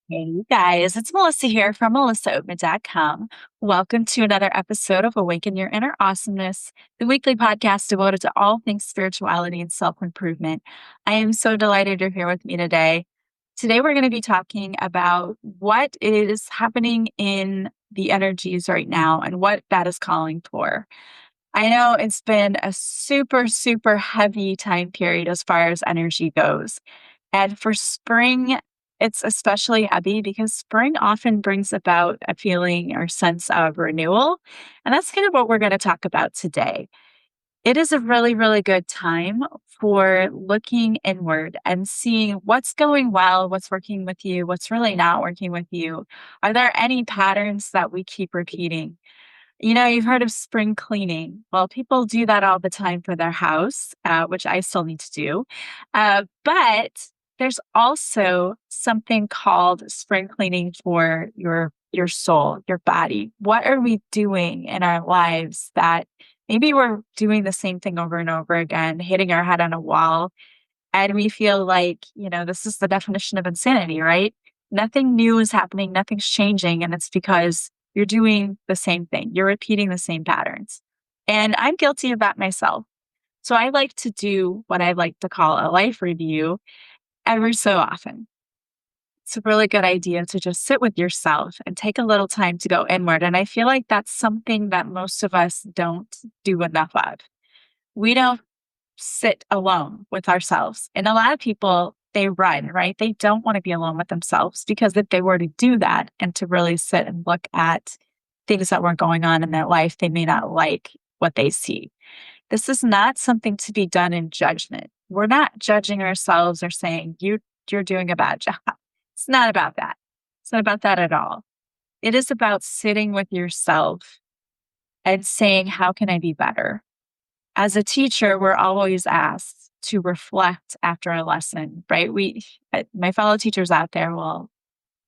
Hey you guys, it's Melissa here from melissaoatman.com. Welcome to another episode of Awaken Your Inner Awesomeness, the weekly podcast devoted to all things spirituality and self-improvement. I am so delighted you're here with me today. Today we're going to be talking about what is happening in the energies right now and what that is calling for. I know it's been a super, super heavy time period as far as energy goes. And for spring, it's especially heavy because spring often brings about a feeling or sense of renewal. And that's kind of what we're going to talk about today. It is a really, really good time for looking inward and seeing what's going well, what's working with you, what's really not working with you. Are there any patterns that we keep repeating? You've heard of spring cleaning. Well, people do that all the time for their house, which I still need to do. But there's also something called spring cleaning for your soul, your body. What are we doing in our lives that maybe we're doing the same thing over and over again, hitting our head on a wall, and we feel like, this is the definition of insanity, right? Nothing new is happening, nothing's changing, and it's because you're doing the same thing. You're repeating the same patterns. And I'm guilty of that myself. So I like to do what I like to call a life review every so often. It's a really good idea to just sit with yourself and take a little time to go inward. And I feel like that's something that most of us don't do enough of. We don't sit alone with ourselves. And a lot of people, they run, right? They don't want to be alone with themselves because if they were to do that and to really sit and look at things that were going on in their life, they may not like what they see. This is not something to be done in judgment. We're not judging ourselves or saying, you're doing a bad job. It's not about that. It's not about that at all. It is about sitting with yourself and saying, how can I be better? As a teacher, we're always asked to reflect after a lesson, right? My fellow teachers out there will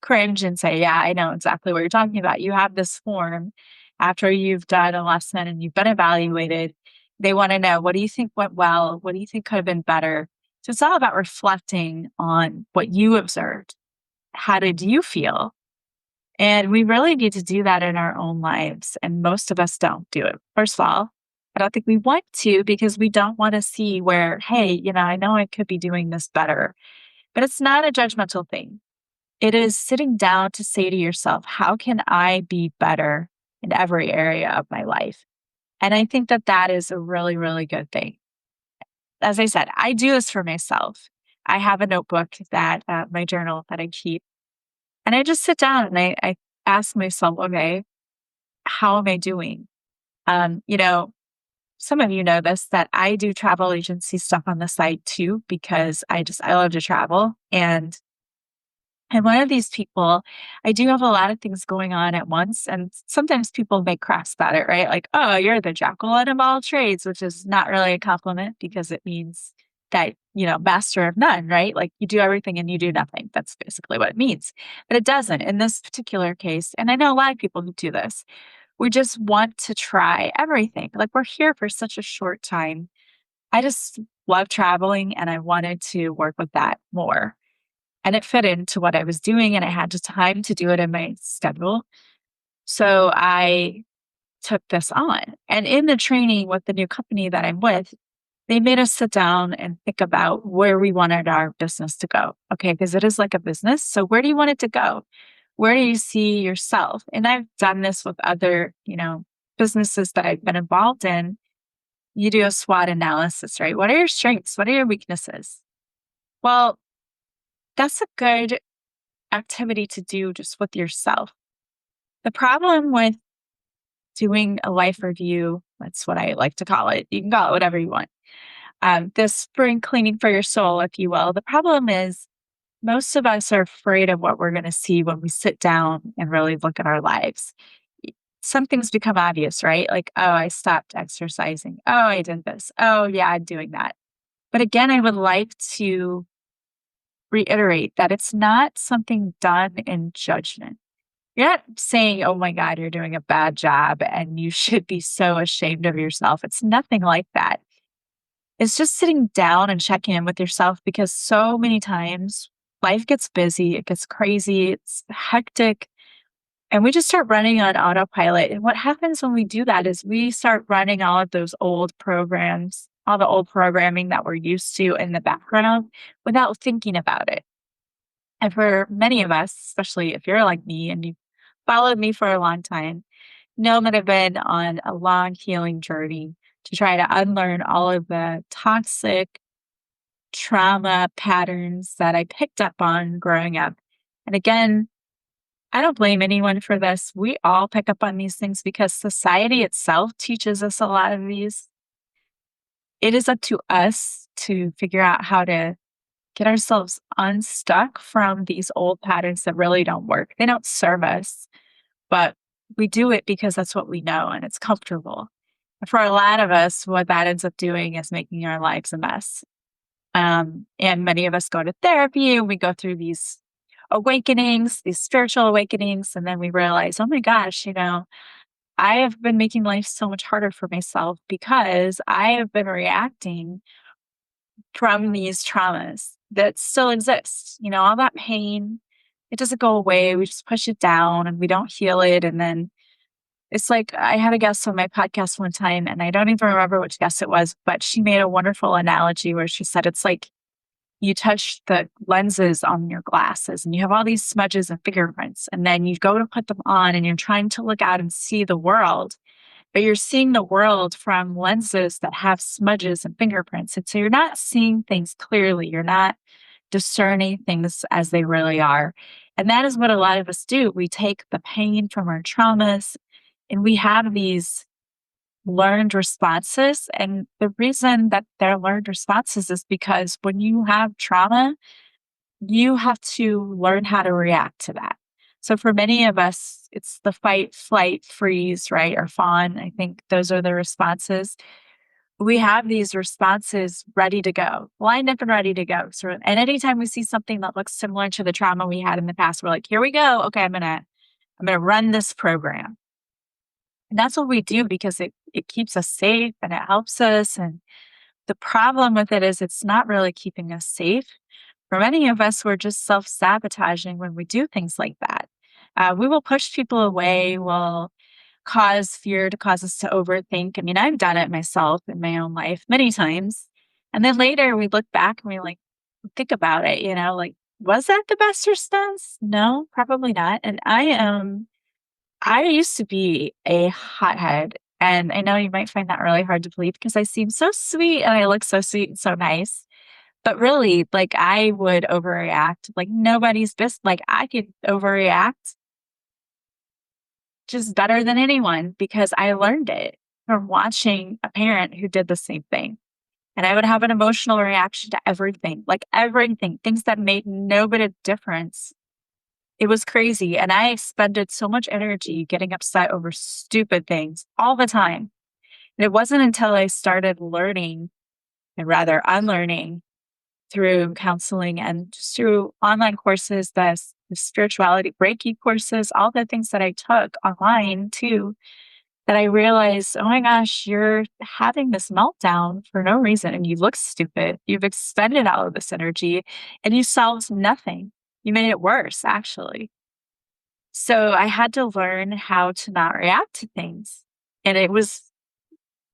cringe and say, yeah, I know exactly what you're talking about. You have this form after you've done a lesson and you've been evaluated. They want to know, what do you think went well? What do you think could have been better? So it's all about reflecting on what you observed. How did you feel? And we really need to do that in our own lives. And most of us don't do it. First of all, I don't think we want to because we don't want to see where, hey, I know I could be doing this better. But it's not a judgmental thing. It is sitting down to say to yourself, how can I be better in every area of my life? And I think that that is a really, really good thing. As I said, I do this for myself. I have a notebook my journal that I keep. And I just sit down and I ask myself, okay, how am I doing? Um, you know, some of you know this, that I do travel agency stuff on the side too, because I love to travel. And I'm one of these people, I do have a lot of things going on at once. And sometimes people make crafts about it, right? Like, oh, you're the jack of all trades, which is not really a compliment because it means that, master of none, right? Like you do everything and you do nothing. That's basically what it means. But it doesn't in this particular case. And I know a lot of people who do this. We just want to try everything. Like we're here for such a short time. I just love traveling and I wanted to work with that more. And it fit into what I was doing and I had the time to do it in my schedule. So I took this on. And in the training with the new company that I'm with, they made us sit down and think about where we wanted our business to go. Okay, because it is like a business. So where do you want it to go? Where do you see yourself? And I've done this with other, businesses that I've been involved in. You do a SWOT analysis, right? What are your strengths? What are your weaknesses? Well, that's a good activity to do just with yourself. The problem with doing a life review, that's what I like to call it. You can call it whatever you want. This spring cleaning for your soul, if you will. The problem is most of us are afraid of what we're going to see when we sit down and really look at our lives. Some things become obvious, right? Like, oh, I stopped exercising. Oh, I did this. Oh, yeah, I'm doing that. But again, I would like to reiterate that it's not something done in judgment. You're not saying, oh my God, you're doing a bad job and you should be so ashamed of yourself. It's nothing like that. It's just sitting down and checking in with yourself because so many times life gets busy, it gets crazy, it's hectic, and we just start running on autopilot. And what happens when we do that is we start running all of those old programs, all the old programming that we're used to in the background without thinking about it. And for many of us, especially if you're like me and you've followed me for a long time, know that I've been on a long healing journey to try to unlearn all of the toxic trauma patterns that I picked up on growing up. And again, I don't blame anyone for this. We all pick up on these things because society itself teaches us a lot of these. It is up to us to figure out how to get ourselves unstuck from these old patterns that really don't work. They don't serve us, but we do it because that's what we know and it's comfortable. For a lot of us, what that ends up doing is making our lives a mess. And many of us go to therapy and we go through these awakenings, these spiritual awakenings, and then we realize, oh my gosh, I have been making life so much harder for myself because I have been reacting from these traumas that still exist. All that pain, it doesn't go away. We just push it down and we don't heal it. And then it's like I had a guest on my podcast one time, and I don't even remember which guest it was, but she made a wonderful analogy where she said it's like you touch the lenses on your glasses and you have all these smudges and fingerprints, and then you go to put them on and you're trying to look out and see the world, but you're seeing the world from lenses that have smudges and fingerprints. And so you're not seeing things clearly. You're not discerning things as they really are. And that is what a lot of us do. We take the pain from our traumas and we have these learned responses. And the reason that they're learned responses is because when you have trauma, you have to learn how to react to that. So for many of us, it's the fight, flight, freeze, right? Or fawn. I think those are the responses. We have these responses ready to go, lined up and ready to go. And anytime we see something that looks similar to the trauma we had in the past, we're like, here we go. Okay, I'm gonna run this program. And that's what we do because it keeps us safe and it helps us. And the problem with it is it's not really keeping us safe. For many of us, we're just self-sabotaging when we do things like that. We will push people away, we'll cause fear to cause us to overthink. I mean, I've done it myself in my own life many times. And then later we look back and we like think about it, like, was that the best response? No, probably not. And I used to be a hothead. And I know you might find that really hard to believe because I seem so sweet and I look so sweet and so nice. But really, like, I would overreact like nobody's business. Like, I could overreact just better than anyone because I learned it from watching a parent who did the same thing. And I would have an emotional reaction to everything, like everything, things that made no bit of difference. It was crazy. And I expended so much energy getting upset over stupid things all the time. And it wasn't until I started learning and rather unlearning through counseling and just through online courses, the spirituality Reiki courses, all the things that I took online too, that I realized, oh my gosh, you're having this meltdown for no reason and you look stupid. You've expended all of this energy and you solved nothing. You made it worse, actually. So I had to learn how to not react to things. And it was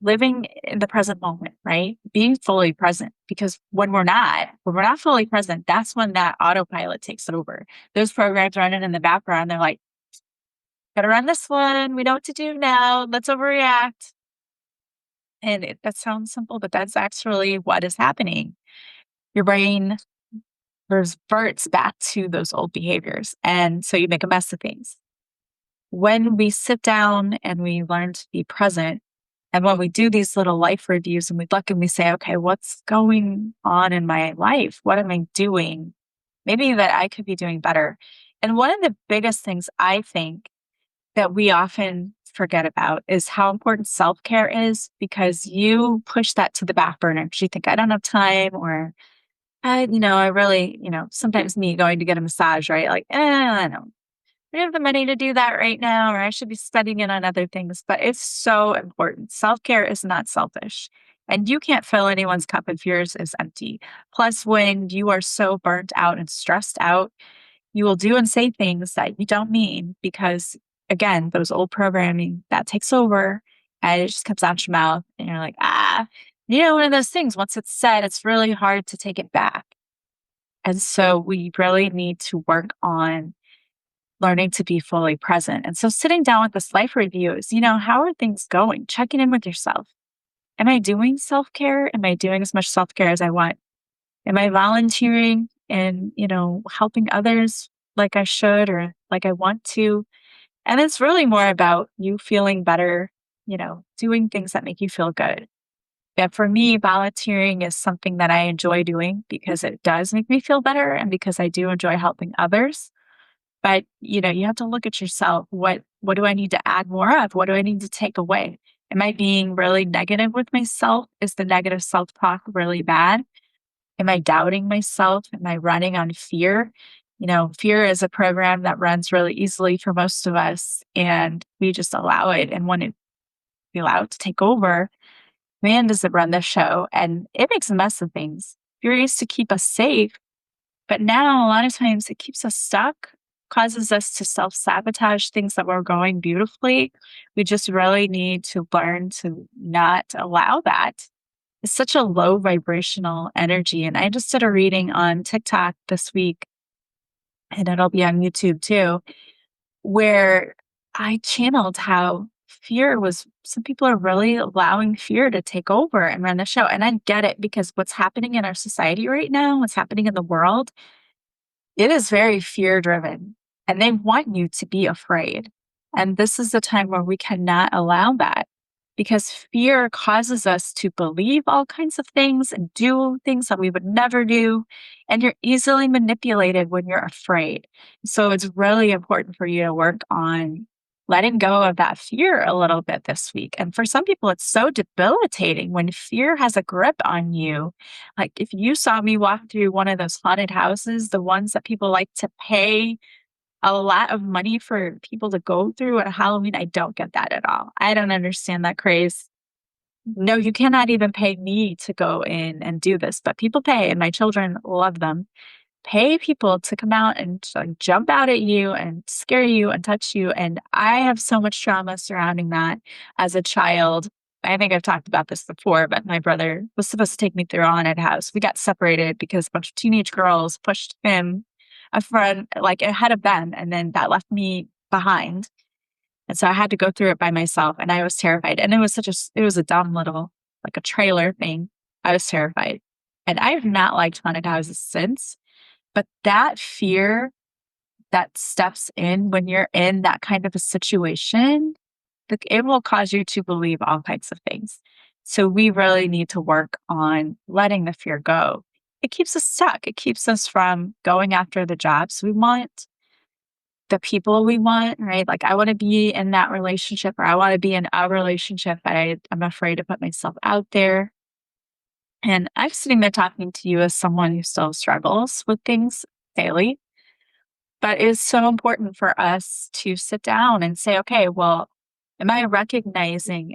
living in the present moment, right? Being fully present. Because when we're not fully present, that's when that autopilot takes over. Those programs running in the background, they're like, gotta run this one. We know what to do now. Let's overreact. And that sounds simple, but that's actually what is happening. Your brain reverts back to those old behaviors. And so you make a mess of things. When we sit down and we learn to be present, and when we do these little life reviews and we look and we say, okay, what's going on in my life? What am I doing? Maybe that I could be doing better. And one of the biggest things I think that we often forget about is how important self-care is because you push that to the back burner because you think I don't have time or I really, sometimes me going to get a massage, right? Like, I don't have the money to do that right now, or I should be spending it on other things. But it's so important. Self-care is not selfish. And you can't fill anyone's cup if yours is empty. Plus, when you are so burnt out and stressed out, you will do and say things that you don't mean because, again, those old programming that takes over and it just comes out your mouth and you're like, one of those things, once it's said, it's really hard to take it back. And so we really need to work on learning to be fully present. And so sitting down with this life review is, how are things going? Checking in with yourself. Am I doing self care? Am I doing as much self care as I want? Am I volunteering and, helping others like I should or like I want to? And it's really more about you feeling better, doing things that make you feel good. Yeah, for me, volunteering is something that I enjoy doing because it does make me feel better and because I do enjoy helping others. But, you have to look at yourself. What do I need to add more of? What do I need to take away? Am I being really negative with myself? Is the negative self-talk really bad? Am I doubting myself? Am I running on fear? Fear is a program that runs really easily for most of us, and we just allow it. And when we allow it to take over, man, does it run the show. And it makes a mess of things. Fear used to keep us safe, but now a lot of times it keeps us stuck, causes us to self sabotage things that were going beautifully. We just really need to learn to not allow that. It's such a low vibrational energy. And I just did a reading on TikTok this week, and it'll be on YouTube too, where I channeled how fear was, some people are really allowing fear to take over and run the show. And I get it because what's happening in our society right now, what's happening in the world, it is very fear driven and they want you to be afraid. And this is the time where we cannot allow that because fear causes us to believe all kinds of things and do things that we would never do. And you're easily manipulated when you're afraid. So it's really important for you to work on letting go of that fear a little bit this week. And for some people, it's so debilitating when fear has a grip on you. Like if you saw me walk through one of those haunted houses, the ones that people like to pay a lot of money for people to go through at Halloween, I don't get that at all. I don't understand that craze. No, you cannot even pay me to go in and do this, but people pay and my children love them. Pay people to come out and like, jump out at you and scare you and touch you. And I have so much trauma surrounding that as a child. I think I've talked about this before, but my brother was supposed to take me through a haunted house. We got separated because a bunch of teenage girls pushed him a friend like ahead of them, and then that left me behind. And so I had to go through it by myself, and I was terrified. And it was a dumb little like a trailer thing. I was terrified, and I have not liked haunted houses since. But that fear that steps in when you're in that kind of a situation, it will cause you to believe all kinds of things. So we really need to work on letting the fear go. It keeps us stuck. It keeps us from going after the jobs we want, the people we want, right? Like I want to be in that relationship or I want to be in a relationship, but I'm afraid to put myself out there. And I'm sitting there talking to you as someone who still struggles with things daily. But it is so important for us to sit down and say, okay, well, am I recognizing,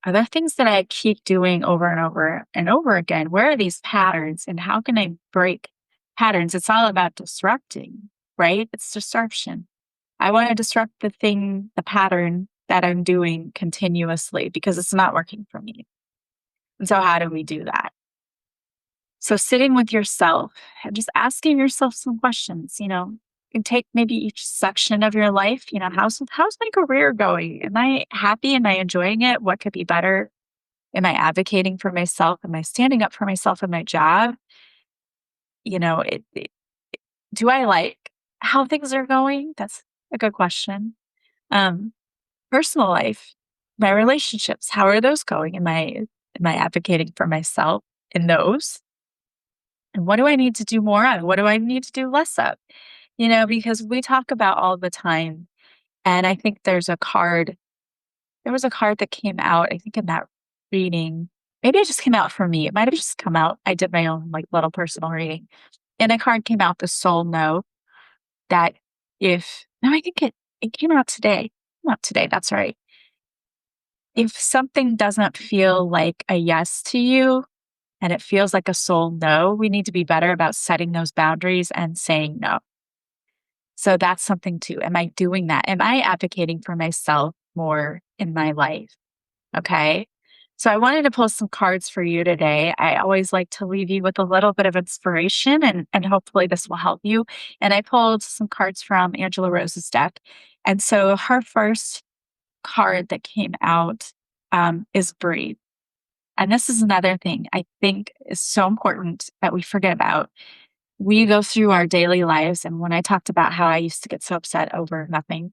are there things that I keep doing over and over and over again? Where are these patterns and how can I break patterns? It's all about disrupting, right? It's disruption. I want to disrupt the pattern that I'm doing continuously because it's not working for me. And so how do we do that? So sitting with yourself and just asking yourself some questions, and take maybe each section of your life, how's my career going? Am I happy? Am I enjoying it? What could be better? Am I advocating for myself? Am I standing up for myself in my job? Do I like how things are going? That's a good question. Um, Personal life, my relationships, how are those going? Am I advocating for myself in those? And what do I need to do more of? What do I need to do less of? Because we talk about all the time. And I think there was a card that came out, I think in that reading. Maybe it just came out for me. It might have just come out. I did my own like little personal reading. And a card came out, the soul know that if no, I think it came out today. Not today, that's right. If something doesn't feel like a yes to you and it feels like a soul no, we need to be better about setting those boundaries and saying no. So that's something too. Am I doing that? Am I advocating for myself more in my life? Okay. So I wanted to pull some cards for you today. I always like to leave you with a little bit of inspiration and hopefully this will help you. And I pulled some cards from Angela Rose's deck. And so her first card that came out is breathe. And this is another thing I think is so important that we forget about. We go through our daily lives. And when I talked about how I used to get so upset over nothing,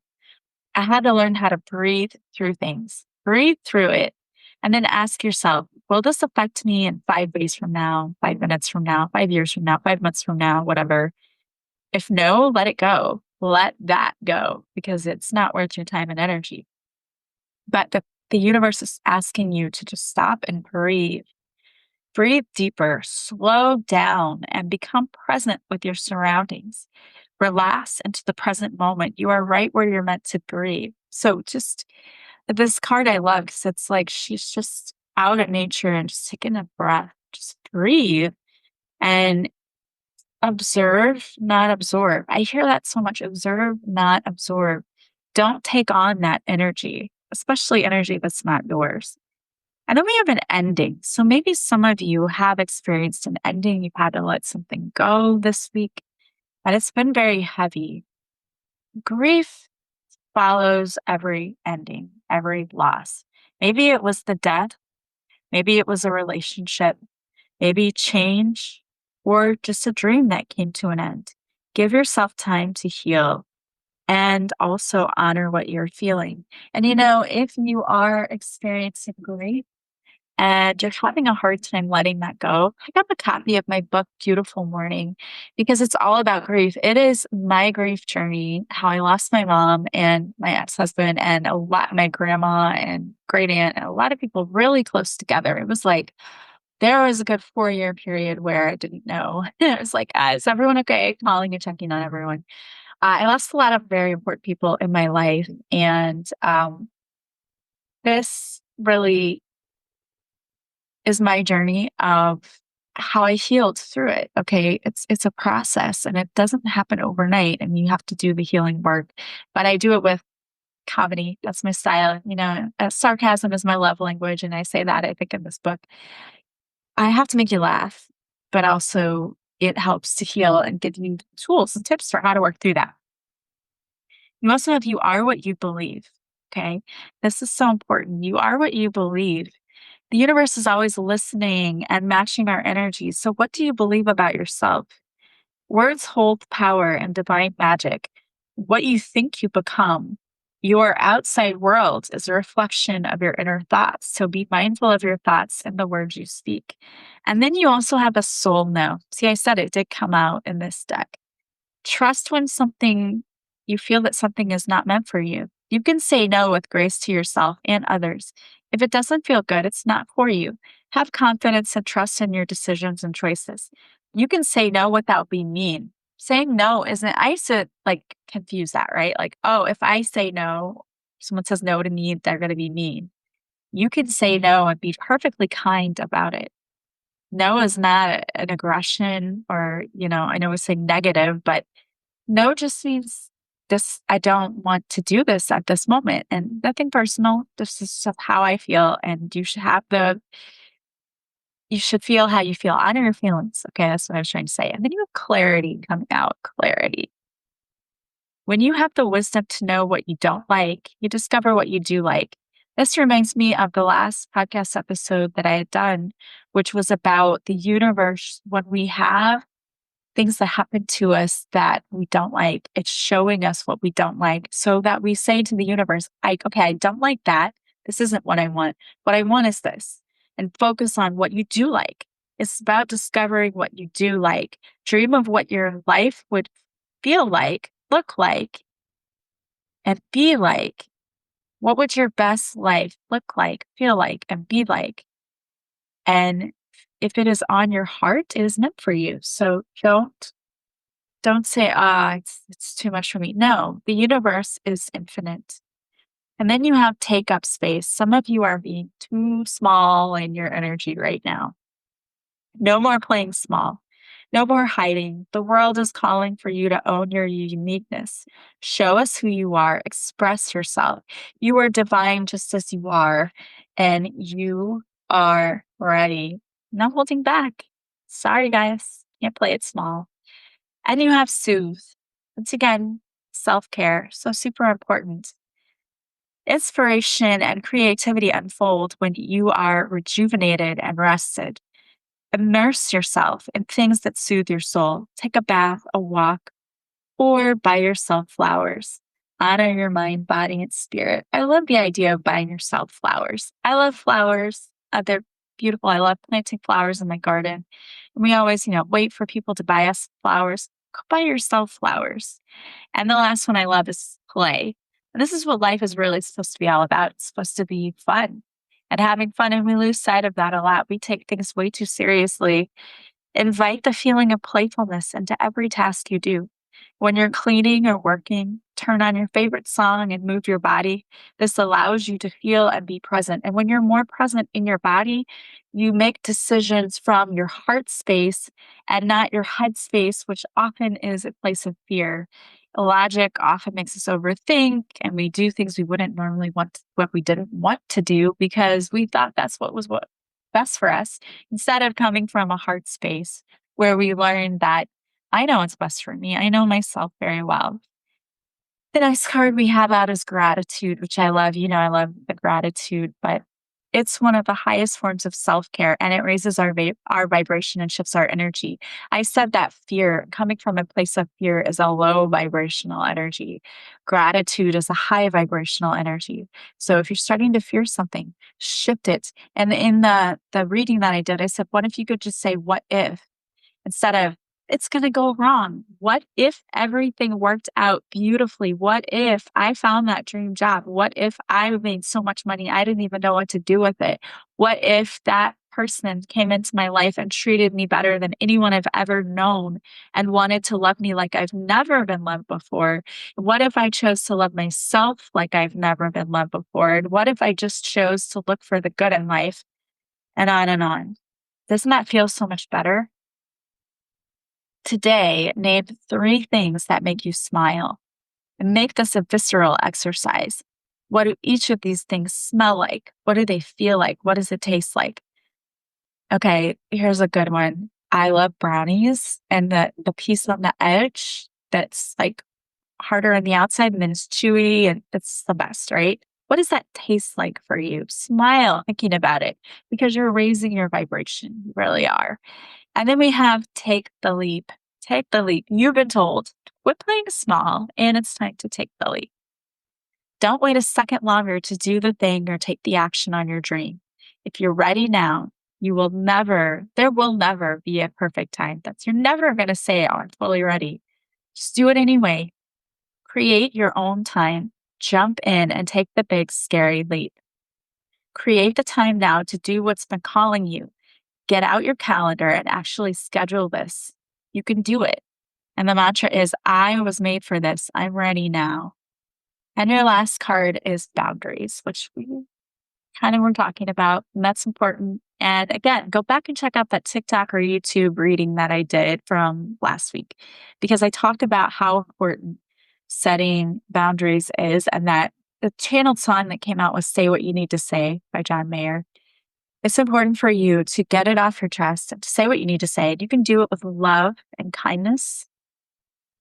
I had to learn how to breathe through things, breathe through it, and then ask yourself, will this affect me in 5 days from now, 5 minutes from now, 5 years from now, 5 months from now, whatever? If no, let it go. Let that go because it's not worth your time and energy. But the universe is asking you to just stop and breathe. Breathe deeper, slow down, and become present with your surroundings. Relax into the present moment. You are right where you're meant to breathe. So just this card I love because it's like she's just out at nature and just taking a breath. Just breathe and observe, not absorb. I hear that so much. Observe, not absorb. Don't take on that energy, especially energy that's not yours. And then we have an ending. So maybe some of you have experienced an ending. You've had to let something go this week, and it's been very heavy. Grief follows every ending, every loss. Maybe it was the death, maybe it was a relationship, maybe change, or just a dream that came to an end. Give yourself time to heal and also honor what you're feeling. And if you are experiencing grief, and you're having a hard time letting that go, pick up a copy of my book, Beautiful Mourning, because it's all about grief. It is my grief journey, how I lost my mom and my ex-husband and my grandma and great aunt and a lot of people really close together. It was like, there was a good 4-year period where I didn't know. It was like, is everyone okay? Calling and checking on everyone. I lost a lot of very important people in my life. And this really is my journey of how I healed through it. Okay. It's a process and it doesn't happen overnight and you have to do the healing work. But I do it with comedy. That's my style. Sarcasm is my love language. And I say that, I think, in this book. I have to make you laugh, but also it helps to heal and give you tools and tips for how to work through that. You also have you are what you believe. Okay. This is so important. You are what you believe. The universe is always listening and matching our energies. So, what do you believe about yourself? Words hold power and divine magic. What you think you become. Your outside world is a reflection of your inner thoughts. So, be mindful of your thoughts and the words you speak. And then you also have a soul no. See, I said it did come out in this deck. Trust when you feel that something is not meant for you. You can say no with grace to yourself and others. If it doesn't feel good, it's not for you. Have confidence and trust in your decisions and choices. You can say no without being mean. Saying no isn't, I used to confuse that, right? Like, oh, if I say no, someone says no to me, they're going to be mean. You can say no and be perfectly kind about it. No is not an aggression or, I know we say negative, but no just means this, I don't want to do this at this moment. And nothing personal. This is just how I feel. And you should feel how you feel. Honor your feelings. Okay. That's what I was trying to say. And then you have clarity coming out. Clarity. When you have the wisdom to know what you don't like, you discover what you do like. This reminds me of the last podcast episode that I had done, which was about the universe. When we have things that happen to us that we don't like, it's showing us what we don't like so that we say to the universe, okay, I don't like that. This isn't what I want. What I want is this. And focus on what you do like. It's about discovering what you do like. Dream of what your life would feel like, look like, and be like. What would your best life look like, feel like, and be like? And if it is on your heart, it is meant for you. So don't say, it's too much for me. No, the universe is infinite. And then you have take up space. Some of you are being too small in your energy right now. No more playing small. No more hiding. The world is calling for you to own your uniqueness. Show us who you are. Express yourself. You are divine just as you are, and you are ready. No holding back. Sorry, guys. Can't play it small. And you have soothe. Once again, self care. So super important. Inspiration and creativity unfold when you are rejuvenated and rested. Immerse yourself in things that soothe your soul. Take a bath, a walk, or buy yourself flowers. Honor your mind, body, and spirit. I love the idea of buying yourself flowers. I love flowers. They're beautiful. I love planting flowers in my garden. And we always, wait for people to buy us flowers. Go buy yourself flowers. And the last one I love is play. And this is what life is really supposed to be all about. It's supposed to be fun and having fun. And we lose sight of that a lot. We take things way too seriously. Invite the feeling of playfulness into every task you do. When you're cleaning or working, turn on your favorite song and move your body. This allows you to feel and be present. And when you're more present in your body, you make decisions from your heart space and not your head space, which often is a place of fear. Logic often makes us overthink and we do things we wouldn't normally want, what we didn't want to do because we thought that's what best for us, instead of coming from a heart space where we learn that I know what's best for me. I know myself very well. The next card we have out is gratitude, which I love. I love the gratitude, but it's one of the highest forms of self-care and it raises our vibration and shifts our energy. I said that fear, coming from a place of fear, is a low vibrational energy. Gratitude is a high vibrational energy. So if you're starting to fear something, shift it. And in the reading that I did, I said, what if you could just say, what if? Instead of, it's going to go wrong. What if everything worked out beautifully? What if I found that dream job? What if I made so much money I didn't even know what to do with it? What if that person came into my life and treated me better than anyone I've ever known and wanted to love me like I've never been loved before? What if I chose to love myself like I've never been loved before? And what if I just chose to look for the good in life? And on and on. Doesn't that feel so much better? Today, name 3 things that make you smile and make this a visceral exercise. What do each of these things smell like? What do they feel like? What does it taste like? Okay, here's a good one. I love brownies and the piece on the edge that's like harder on the outside and then it's chewy and it's the best, right? What does that taste like for you? Smile thinking about it because you're raising your vibration. You really are. And then we have take the leap. Take the leap. You've been told, quit playing small, and it's time to take the leap. Don't wait a second longer to do the thing or take the action on your dream. If you're ready now, there will never be a perfect time. You're never going to say, oh, I'm fully ready. Just do it anyway. Create your own time. Jump in and take the big, scary leap. Create the time now to do what's been calling you. Get out your calendar and actually schedule this. You can do it. And the mantra is, I was made for this. I'm ready now. And your last card is boundaries, which we kind of were talking about. And that's important. And again, go back and check out that TikTok or YouTube reading that I did from last week, because I talked about how important setting boundaries is, and that the channeled song that came out was Say What You Need to Say by John Mayer. It's important for you to get it off your chest and to say what you need to say. You can do it with love and kindness.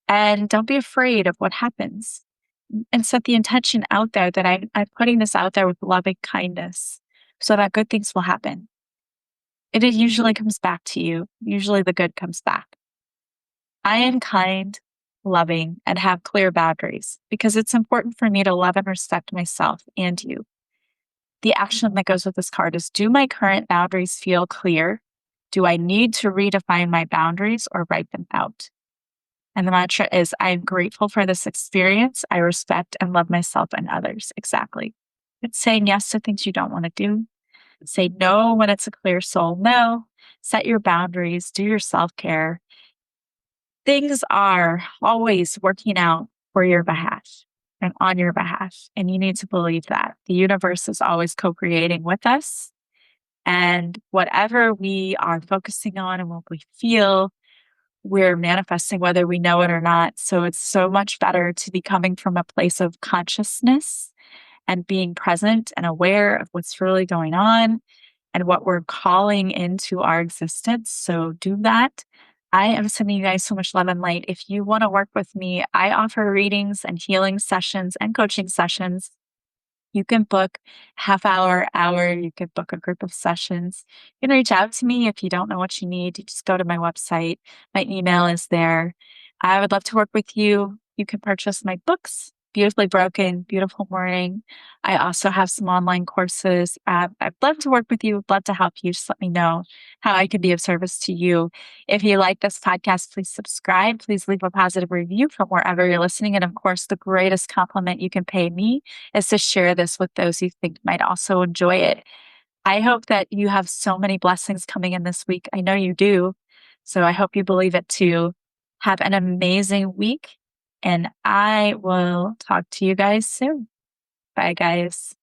And don't be afraid of what happens. And set the intention out there that I'm putting this out there with loving kindness so that good things will happen. It usually comes back to you. Usually the good comes back. I am kind, loving, and have clear boundaries because it's important for me to love and respect myself and you. The action that goes with this card is, do my current boundaries feel clear? Do I need to redefine my boundaries or write them out? And the mantra is, I am grateful for this experience. I respect and love myself and others. Exactly. It's saying yes to things you don't want to do. Say no when it's a clear soul no. Set your boundaries. Do your self-care. Things are always working out for your behalf. and on your behalf. And you need to believe that the universe is always co creating with us. And whatever we are focusing on and what we feel, we're manifesting whether we know it or not. So it's so much better to be coming from a place of consciousness and being present and aware of what's really going on and what we're calling into our existence. So do that. I am sending you guys so much love and light. If you want to work with me, I offer readings and healing sessions and coaching sessions. You can book half hour. You could book a group of sessions. You can reach out to me if you don't know what you need. You just go to my website. My email is there. I would love to work with you. You can purchase my books, Beautifully Broken, Beautiful Morning. I also have some online courses. I'd love to work with you. I'd love to help you. Just let me know how I could be of service to you. If you like this podcast, please subscribe. Please leave a positive review from wherever you're listening. And of course, the greatest compliment you can pay me is to share this with those you think might also enjoy it. I hope that you have so many blessings coming in this week. I know you do. So I hope you believe it too. Have an amazing week, and I will talk to you guys soon. Bye, guys.